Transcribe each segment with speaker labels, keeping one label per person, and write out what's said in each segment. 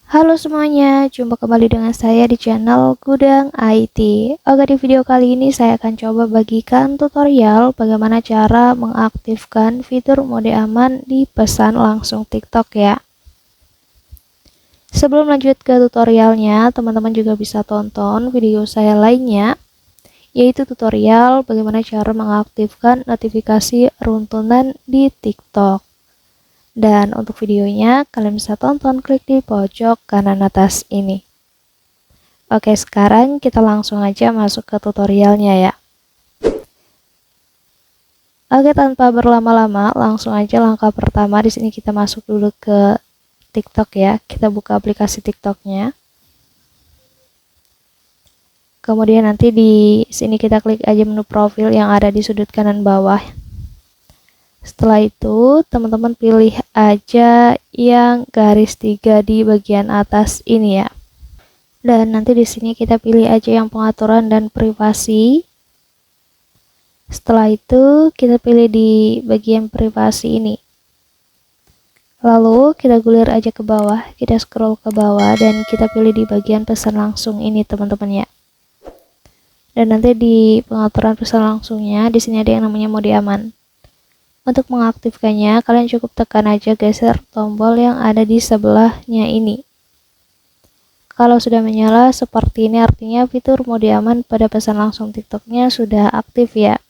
Speaker 1: Halo semuanya, jumpa kembali dengan saya di channel Gudang IT. Oke, di video kali ini saya akan coba bagikan tutorial bagaimana cara mengaktifkan fitur mode aman di pesan langsung TikTok ya. Sebelum lanjut ke tutorialnya, teman-teman juga bisa tonton video saya lainnya, yaitu tutorial bagaimana cara mengaktifkan notifikasi runtunan di TikTok. Dan untuk videonya, kalian bisa tonton klik di pojok kanan atas ini. Oke, sekarang kita langsung aja masuk ke tutorialnya ya. Oke, tanpa berlama-lama, langsung aja langkah pertama di sini kita masuk dulu ke TikTok ya. Kita buka aplikasi TikToknya. Kemudian nanti di sini kita klik aja menu profil yang ada di sudut kanan bawah. Setelah itu, teman-teman pilih aja yang garis 3 di bagian atas ini ya. Dan nanti di sini kita pilih aja yang pengaturan dan privasi. Setelah itu, kita pilih di bagian privasi ini. Lalu, kita gulir aja ke bawah, kita scroll ke bawah dan kita pilih di bagian pesan langsung ini, teman-teman ya. Dan nanti di pengaturan pesan langsungnya, di sini ada yang namanya mode aman. Untuk mengaktifkannya, kalian cukup tekan aja geser tombol yang ada di sebelahnya ini. Kalau sudah menyala seperti ini, artinya fitur mode aman pada pesan langsung TikToknya sudah aktif ya.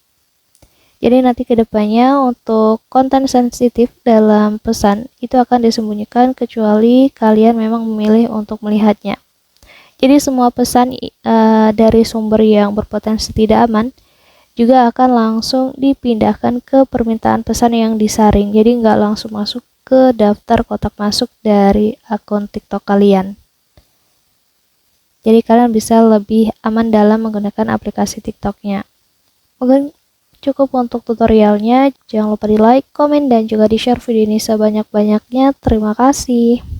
Speaker 1: Jadi nanti kedepannya untuk konten sensitif dalam pesan itu akan disembunyikan kecuali kalian memang memilih untuk melihatnya. Jadi semua pesan dari sumber yang berpotensi tidak aman juga akan langsung dipindahkan ke permintaan pesan yang disaring. Jadi nggak langsung masuk ke daftar kotak masuk dari akun TikTok kalian. Jadi kalian bisa lebih aman dalam menggunakan aplikasi TikToknya. Mungkin cukup untuk tutorialnya. Jangan lupa di like, komen, dan juga di share video ini sebanyak-banyaknya. Terima kasih.